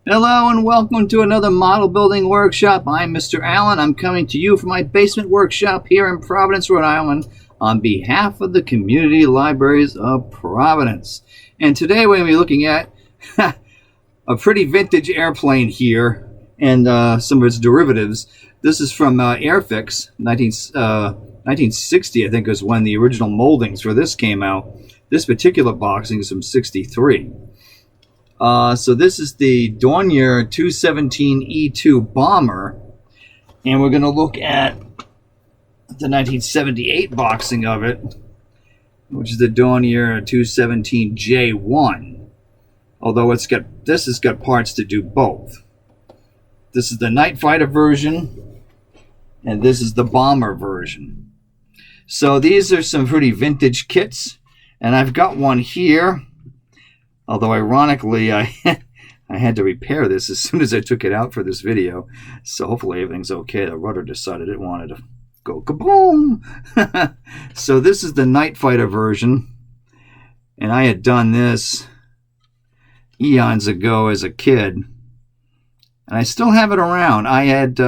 Hello and welcome to another model building workshop. I'm Mr. Allen. I'm coming to you from my basement workshop here in Providence, Rhode Island on behalf of the Community Libraries of Providence. And today we're going to be looking at a pretty vintage airplane here and some of its derivatives. This is from Airfix, 1960, I think, is when the original moldings for this came out. This particular boxing is from 63. So this is the Dornier 217E2 bomber, and we're going to look at the 1978 boxing of it, which is the Dornier 217J1. Although this has got parts to do both. This is the night fighter version, and this is the bomber version. So these are some pretty vintage kits, and I've got one here. Although ironically, I had to repair this as soon as I took it out for this video. So hopefully everything's okay. The rudder decided it wanted to go kaboom. So this is the night fighter version. And I had done this eons ago as a kid. And I still have it around. I had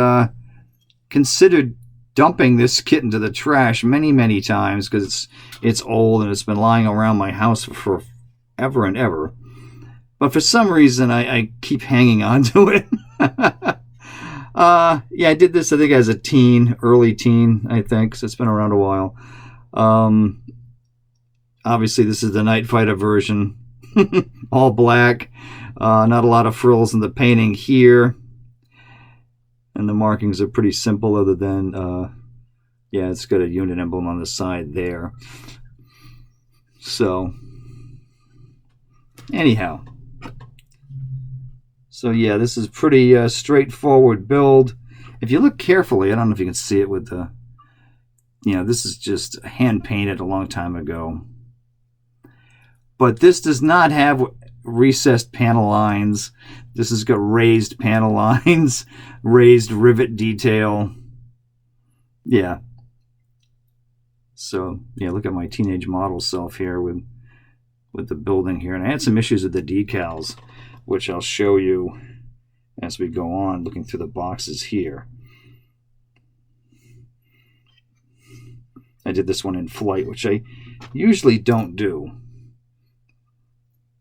considered dumping this kit into the trash many, many times because it's old and it's been lying around my house for ever and ever, but for some reason I keep hanging on to it. Yeah, I did this I think as a teen, early teen, I think, so it's been around a while. Obviously this is the night fighter version. All black, not a lot of frills in the painting here, and the markings are pretty simple other than yeah, it's got a unit emblem on the side there. So anyhow, so yeah, this is pretty straightforward build. If you look carefully, I don't know if you can see it with the, this is just hand painted a long time ago. But this does not have recessed panel lines. This has got raised panel lines, raised rivet detail. Yeah. So yeah, look at my teenage model self here with the building here. And I had some issues with the decals, which I'll show you as we go on, looking through the boxes here. I did this one in flight, which I usually don't do.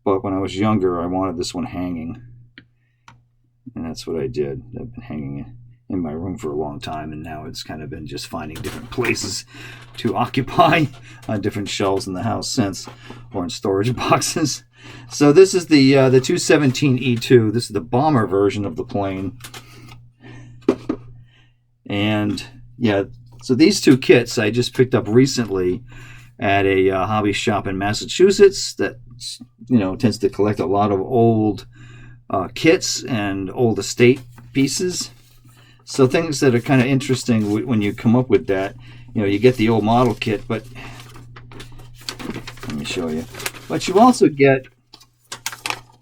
But when I was younger, I wanted this one hanging. And that's what I did. I've been hanging it in my room for a long time, and now it's kind of been just finding different places to occupy on different shelves in the house since, or in storage boxes. So this is the 217E2. This is the bomber version of the plane. And yeah, so these two kits I just picked up recently at a hobby shop in Massachusetts that tends to collect a lot of old kits and old estate pieces. So things that are kind of interesting when you come up with that, you get the old model kit, but let me show you. But you also get,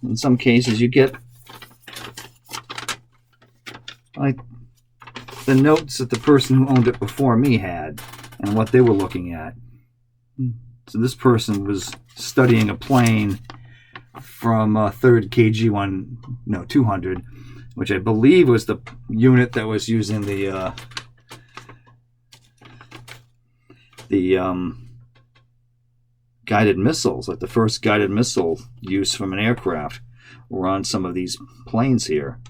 in some cases, you get like the notes that the person who owned it before me had and what they were looking at. So this person was studying a plane from 3rd KG 200, which I believe was the unit that was using the guided missiles, like the first guided missile use from an aircraft were on some of these planes here.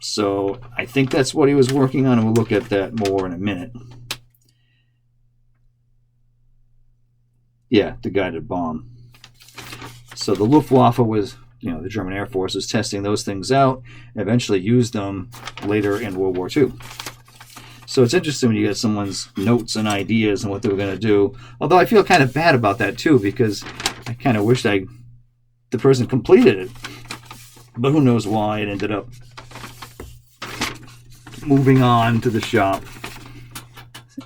So I think that's what he was working on, and we'll look at that more in a minute. Yeah, the guided bomb. So the Luftwaffe was, the German Air Force was testing those things out and eventually used them later in World War II. So it's interesting when you get someone's notes and ideas and what they were going to do. Although I feel kind of bad about that too, because I kind of wished the person completed it. But who knows why it ended up moving on to the shop.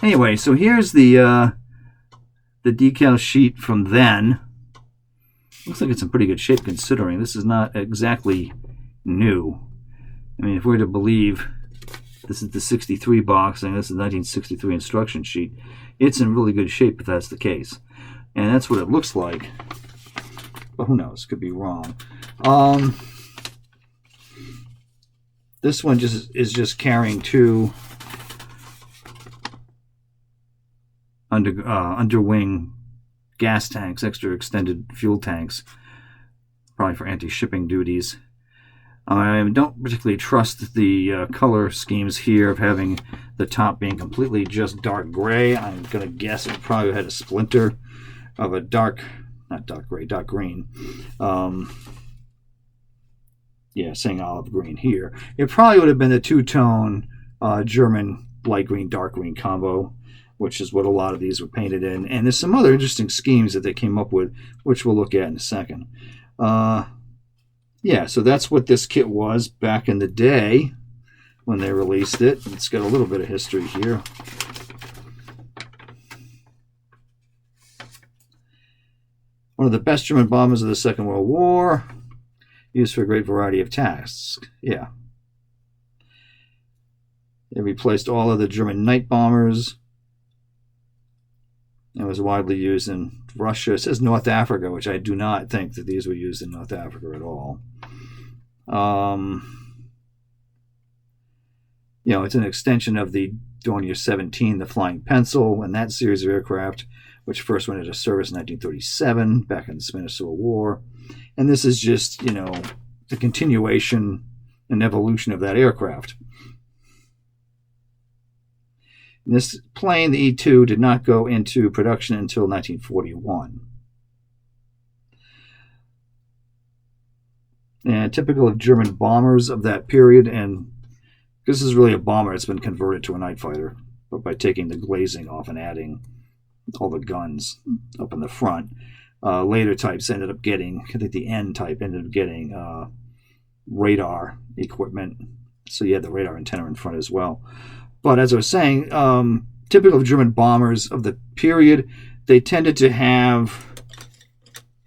Anyway, so here's the decal sheet from then. Looks like it's in pretty good shape considering this is not exactly new. I mean, if we're to believe this is the 63 box and this is the 1963 instruction sheet, it's in really good shape if that's the case. And that's what it looks like. But who knows? Could be wrong. This one is just carrying two underwing gas tanks, extra extended fuel tanks, probably for anti-shipping duties. I don't particularly trust the color schemes here of having the top being completely just dark gray. I'm going to guess it probably had a splinter of a dark green. Yeah, saying olive green here. It probably would have been a two-tone German light green, dark green combo, which is what a lot of these were painted in. And there's some other interesting schemes that they came up with, which we'll look at in a second. Yeah, so that's what this kit was back in the day when they released it. It's got a little bit of history here. One of the best German bombers of the Second World War, used for a great variety of tasks. Yeah. It replaced all of the German night bombers. It was widely used in Russia. It says North Africa, which I do not think that these were used in North Africa at all. You know, it's an extension of the Dornier 17, the Flying Pencil, and that series of aircraft, which first went into service in 1937, back in the Spanish Civil War. And this is just, you know, the continuation and evolution of that aircraft. And this plane, the E-2, did not go into production until 1941. And typical of German bombers of that period, and this is really a bomber, it's been converted to a night fighter, but by taking the glazing off and adding all the guns up in the front. Later types ended up getting, I think the N type ended up getting radar equipment. So you had the radar antenna in front as well. But as I was saying, typical of German bombers of the period, they tended to have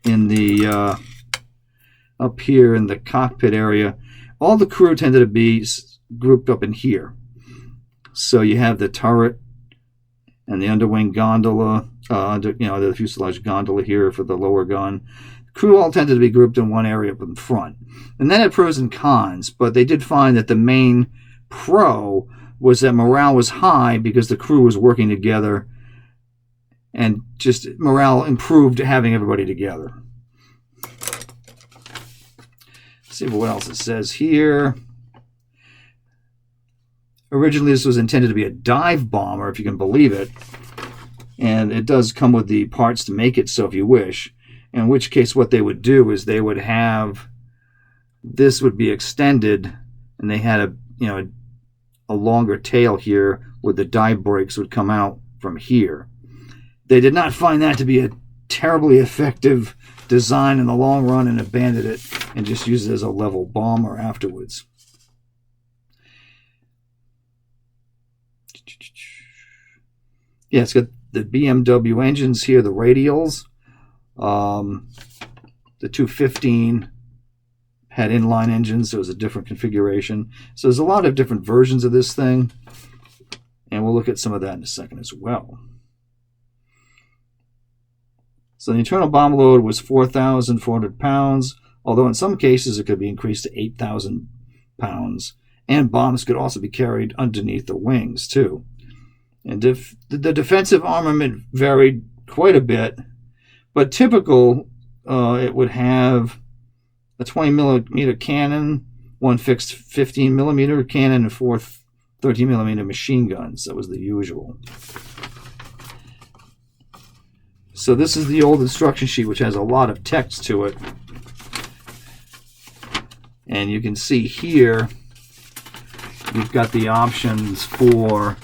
in the up here in the cockpit area, all the crew tended to be grouped up in here. So you have the turret and the underwing gondola, the fuselage gondola here for the lower gun. Crew all tended to be grouped in one area up in front. And that had pros and cons, but they did find that the main pro was that morale was high because the crew was working together, and just morale improved having everybody together. Let's see what else it says here. Originally, this was intended to be a dive bomber, if you can believe it. And it does come with the parts to make it so if you wish. In which case, what they would do is they would have, this would be extended, and they had a longer tail here where the dive brakes would come out from here. They did not find that to be a terribly effective design in the long run and abandoned it and just used it as a level bomber afterwards. Yeah, it's got the BMW engines here, the radials. The 215 had inline engines, so it was a different configuration. So there's a lot of different versions of this thing, and we'll look at some of that in a second as well. So the internal bomb load was 4,400 pounds, although in some cases it could be increased to 8,000 pounds, and bombs could also be carried underneath the wings too. And the defensive armament varied quite a bit, but typical, it would have a 20 millimeter cannon, one fixed 15 millimeter cannon, and four 13 millimeter machine guns. That was the usual. So this is the old instruction sheet, which has a lot of text to it. And you can see here, you've got the options for,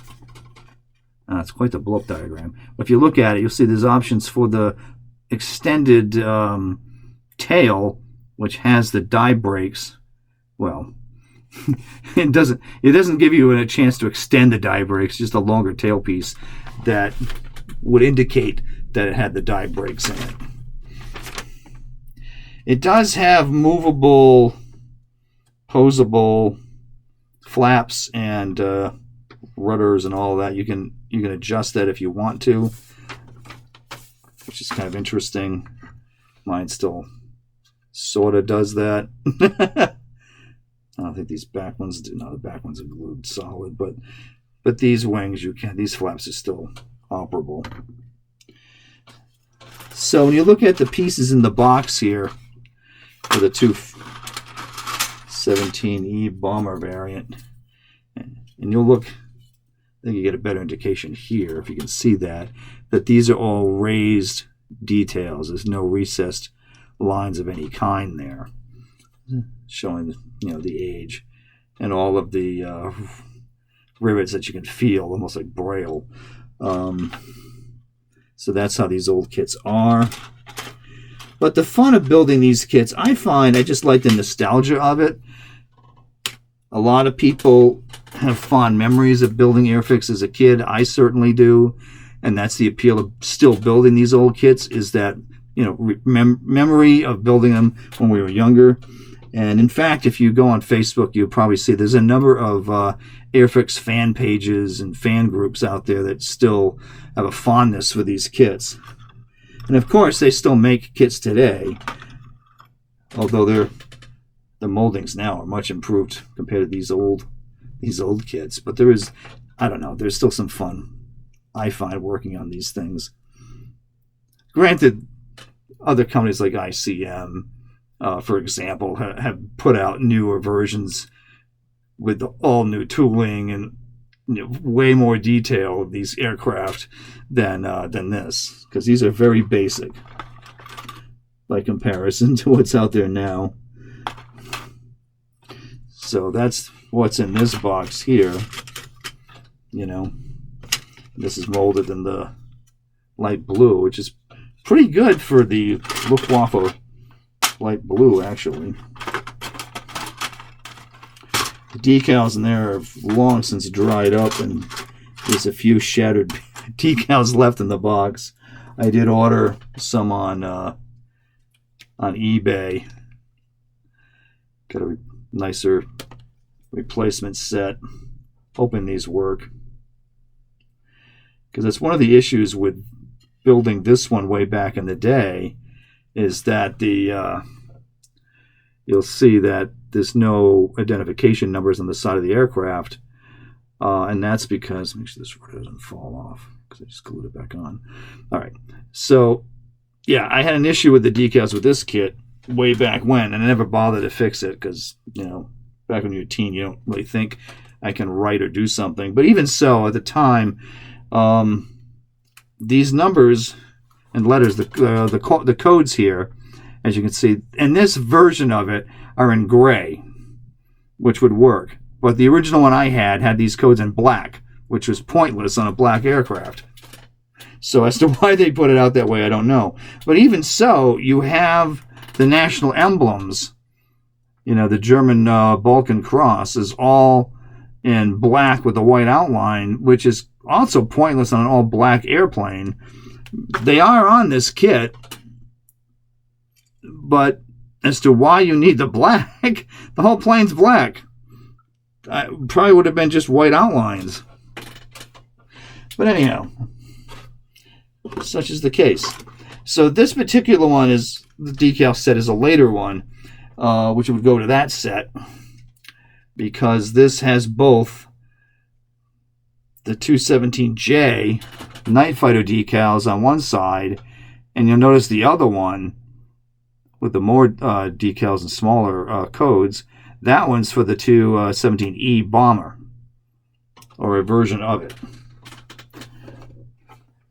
it's quite the blow-up diagram. But if you look at it, you'll see there's options for the extended tail, which has the dive brakes. Well, it doesn't give you a chance to extend the dive brakes, just a longer tail piece that would indicate that it had the dive brakes in it. It does have movable, posable flaps and rudders and all of that. You can adjust that if you want to, which is kind of interesting. Mine still sort of does that. I don't think these back ones do. No, the back ones are glued solid, but these wings, these flaps are still operable. So when you look at the pieces in the box here for the 217E bomber variant, and you'll look, I think you get a better indication here if you can see that these are all raised details. There's no recessed lines of any kind there, showing the age, and all of the rivets that you can feel, almost like braille. So that's how these old kits are. But the fun of building these kits, I just like the nostalgia of it. A lot of people have fond memories of building Airfix as a kid. I certainly do. And that's the appeal of still building these old kits, is that, memory of building them when we were younger. And in fact, if you go on Facebook, you'll probably see there's a number of Airfix fan pages and fan groups out there that still have a fondness for these kits. And of course, they still make kits today, although the moldings now are much improved compared to these old kits. But there's still some fun, I find, working on these things. Granted, other companies like ICM, for example, have put out newer versions with all new tooling and way more detail of these aircraft than this, because these are very basic by comparison to what's out there now. So that's what's in this box here. This is molded in the light blue, which is pretty good for the Luftwaffe light blue, actually. The decals in there have long since dried up, and there's a few shattered decals left in the box. I did order some on eBay. Got a nicer replacement set. Hoping these work, because it's one of the issues with building this one way back in the day, is that you'll see that there's no identification numbers on the side of the aircraft, and that's because, make sure this rudder doesn't fall off because I just glued it back on. All right, so yeah, I had an issue with the decals with this kit way back when, and I never bothered to fix it because, back when you're a teen, you don't really think I can write or do something. But even so, at the time, these numbers and letters, the codes here, as you can see, and this version of it are in gray, which would work. But the original one I had these codes in black, which was pointless on a black aircraft. So as to why they put it out that way, I don't know. But even so, you have the national emblems. The German Balkan Cross is all in black with a white outline, which is also pointless on an all-black airplane. They are on this kit, but as to why you need the black, the whole plane's black. Probably would have been just white outlines. But anyhow, such is the case. So this particular one is, the decal set is a later one, which would go to that set, because this has both the 217J Night Fighter decals on one side, and you'll notice the other one with the more decals and smaller codes, that one's for the 217E bomber, or a version of it.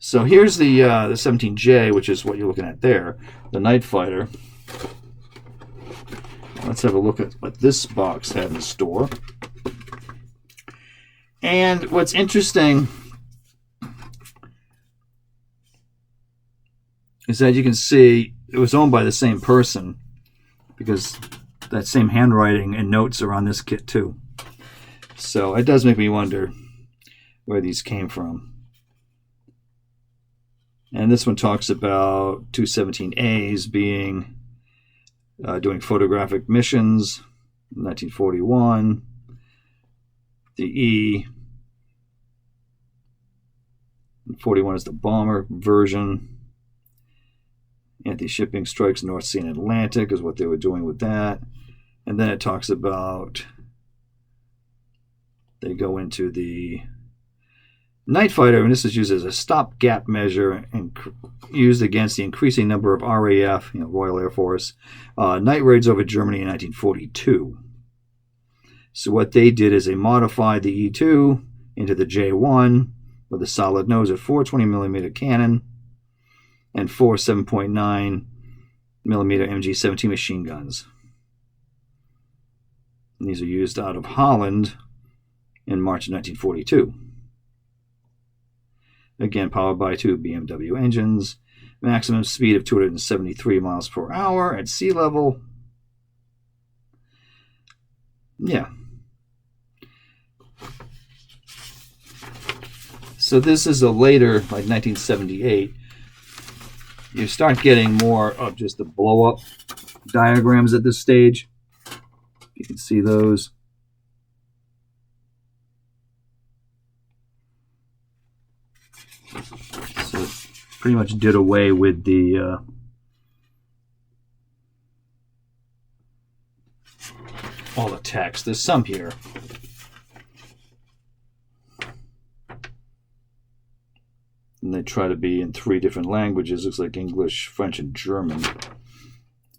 So here's the 17J, which is what you're looking at there, the Night Fighter. Let's have a look at what this box had in store. And what's interesting is that you can see it was owned by the same person, because that same handwriting and notes are on this kit too. So it does make me wonder where these came from. And this one talks about 217As being doing photographic missions in 1941. The E 41 is the bomber version. Anti-shipping strikes North Sea and Atlantic is what they were doing with that. And then it talks about they go into the Night Fighter, and this is used as a stopgap measure and used against the increasing number of RAF, Royal Air Force, night raids over Germany in 1942. So what they did is they modified the E2 into the J1 with a solid nose at 420mm cannon and 4 7.9mm MG-17 machine guns. And these are used out of Holland in March of 1942. Again, powered by 2 BMW engines, maximum speed of 273 miles per hour at sea level. Yeah. So this is a later, like 1978. You start getting more of just the blow-up diagrams at this stage. You can see those. So pretty much did away with the all the text. There's some here. And they try to be in 3 different languages. Looks like English, French, and German.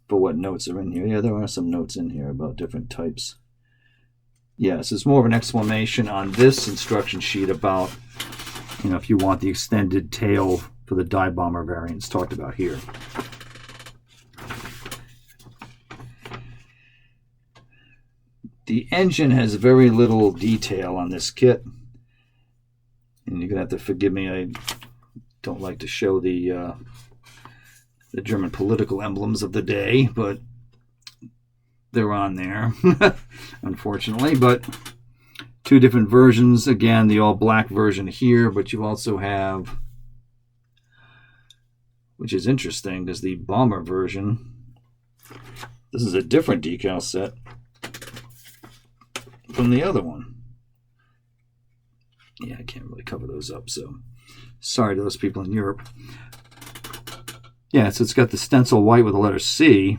But what notes are in here? Yeah, there are some notes in here about different types. Yes, it's more of an explanation on this instruction sheet about, if you want the extended tail for the dive bomber variants talked about here. The engine has very little detail on this kit. And you're going to have to forgive me, I don't like to show the German political emblems of the day, but they're on there, unfortunately. But 2 different versions. Again, the all-black version here, but you also have, which is interesting, because the bomber version, this is a different decal set from the other one. Yeah, I can't really cover those up, so sorry to those people in Europe. Yeah, so it's got the stencil white with the letter C.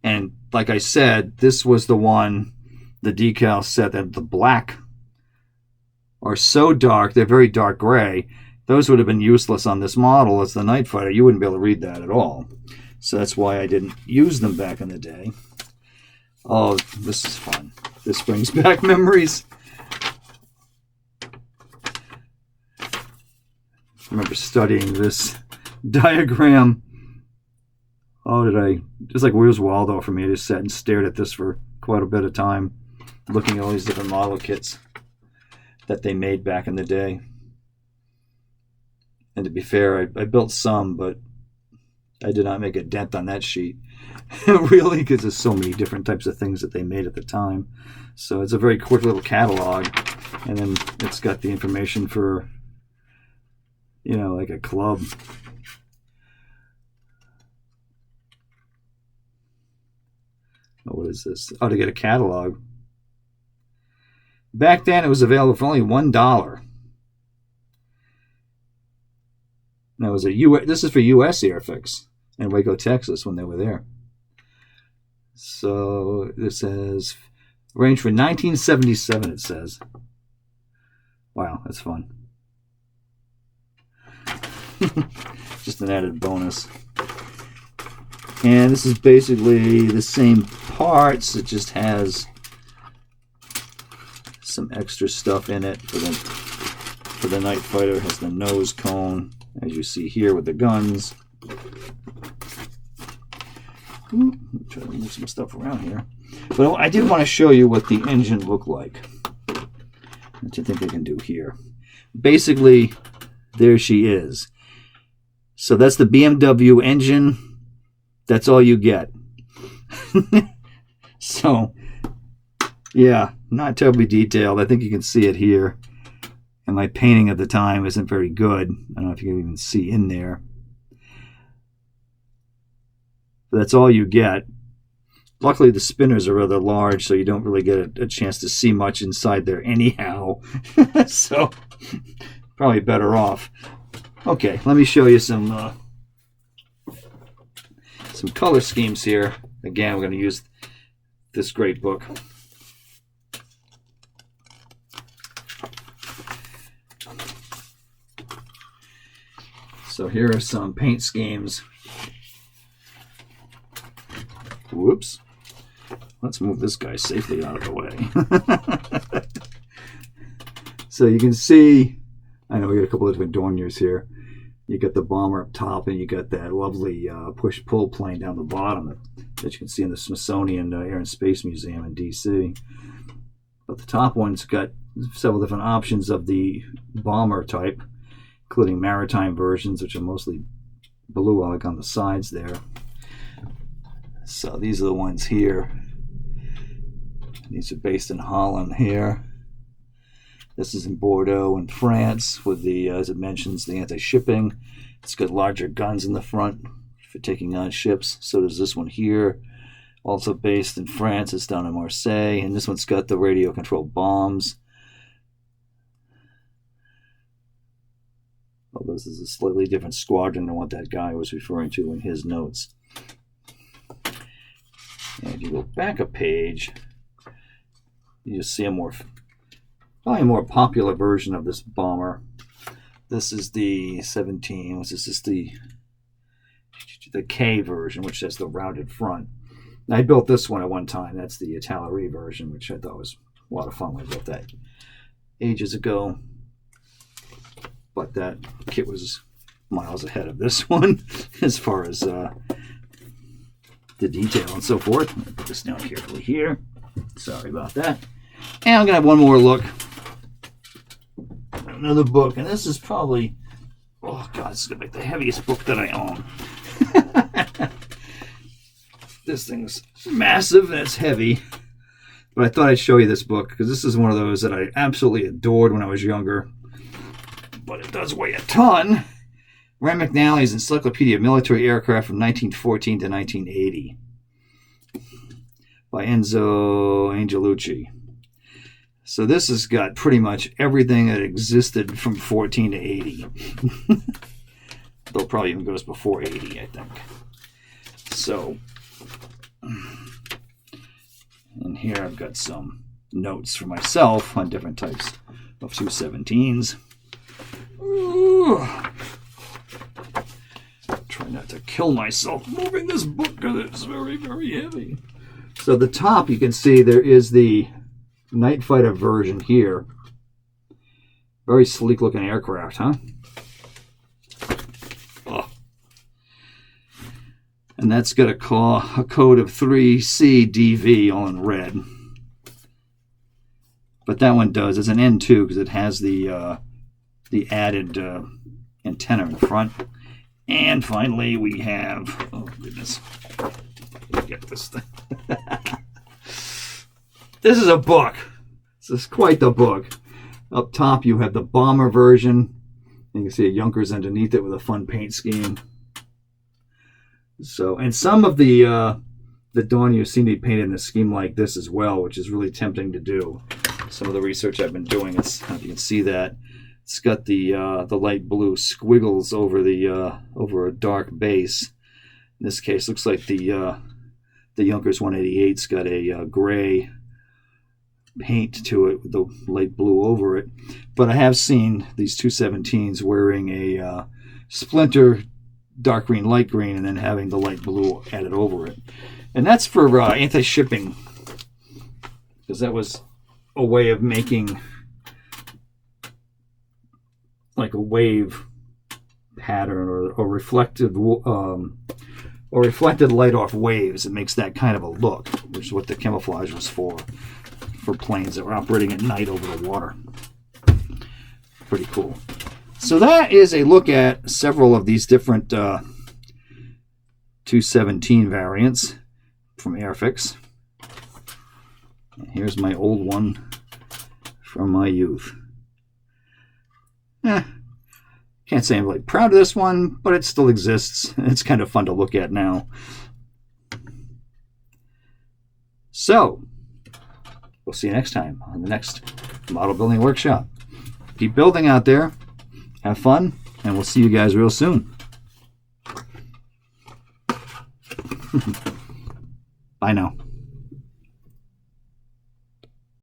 And like I said, this was the one, the decal set that the black are so dark, they're very dark gray. Those would have been useless on this model as the Night Fighter. You wouldn't be able to read that at all. So that's why I didn't use them back in the day. Oh, this is fun. This brings back memories. I remember studying this diagram. Oh, just like Where's Waldo for me. I just sat and stared at this for quite a bit of time, looking at all these different model kits that they made back in the day. And to be fair, I built some, but I did not make a dent on that sheet. Really, because there's so many different types of things that they made at the time. So it's a very quick little catalog. And then it's got the information for, like a club. Oh, what is this? Oh, to get a catalog. Back then, it was available for only $1. Now, this is for U.S. Airfix in Waco, Texas, when they were there. So this says range for 1977. It says, "Wow, that's fun." Just an added bonus. And this is basically the same parts. It just has some extra stuff in it for the Night Fighter. It has the nose cone, as you see here with the guns. Try to move some stuff around here. But I did want to show you what the engine looked like. What you think I can do here? Basically, there she is. So that's the BMW engine. That's all you get. So, yeah, not terribly detailed. I think you can see it here. And my painting at the time isn't very good. I don't know if you can even see in there. But that's all you get. Luckily, the spinners are rather large, so you don't really get a chance to see much inside there anyhow. So, probably better off. Okay, let me show you some color schemes here. Again, we're going to use this great book. So here are some paint schemes. Whoops. Let's move this guy safely out of the way. So you can see, I know we got a couple of different Dorniers here. You got the bomber up top, and you got that lovely push-pull plane down the bottom that you can see in the Smithsonian Air and Space Museum in D.C. But the top one's got several different options of the bomber type, including maritime versions, which are mostly blue like on the sides there. So these are the ones here. These are based in Holland here. This is in Bordeaux in France with the, as it mentions, the anti-shipping. It's got larger guns in the front for taking on ships. So does this one here. Also based in France. It's down in Marseille. And this one's got the radio-controlled bombs. Well, this is a slightly different squadron than what that guy was referring to in his notes. And if you go back a page, you just see probably a more popular version of this bomber. This is the 17. This is the K version, which has the rounded front. I built this one at one time. That's the Italeri version, which I thought was a lot of fun when I built that ages ago. But that kit was miles ahead of this one as far as the detail and so forth. I'm going to put this down carefully here. Sorry about that. And I'm going to have one more look. Another book. And this is probably, oh God, this is going to be the heaviest book that I own. This thing's massive and it's heavy. But I thought I'd show you this book because this is one of those that I absolutely adored when I was younger. But it does weigh a ton. Rand McNally's Encyclopedia of Military Aircraft from 1914 to 1980 by Enzo Angelucci. So this has got pretty much everything that existed from 14 to 80. Though probably even goes before 80, I think. So, and here I've got some notes for myself on different types of 217s. Ooh. Try not to kill myself moving this book because it's very, very heavy. So the top, you can see there is the Night Fighter version here. Very sleek looking aircraft, huh? Oh. And that's got a code of 3CDV all in red. But that one does. It's an N2 because it has the added antenna in front. And finally we have, oh goodness, get this thing. This is a book. This is quite the book. Up top you have the bomber version. You can see a Junkers underneath it with a fun paint scheme. So, and some of the Dornier seem to be painted in a scheme like this as well, which is really tempting to do. Some of the research I've been doing, it's, you can see that it's got the light blue squiggles over over a dark base. In this case, looks like the Junkers 188's got a gray paint to it with the light blue over it. But I have seen these 217s wearing a splinter dark green, light green, and then having the light blue added over it. And that's for anti-shipping, because that was a way of making like a wave pattern or reflected light off waves. It makes that kind of a look, which is what the camouflage was for planes that were operating at night over the water. Pretty cool. So that is a look at several of these different 217 variants from Airfix. And here's my old one from my youth. Can't say I'm really proud of this one, but it still exists. It's kind of fun to look at now. So, we'll see you next time on the next model building workshop. Keep building out there. Have fun, and we'll see you guys real soon. Bye now.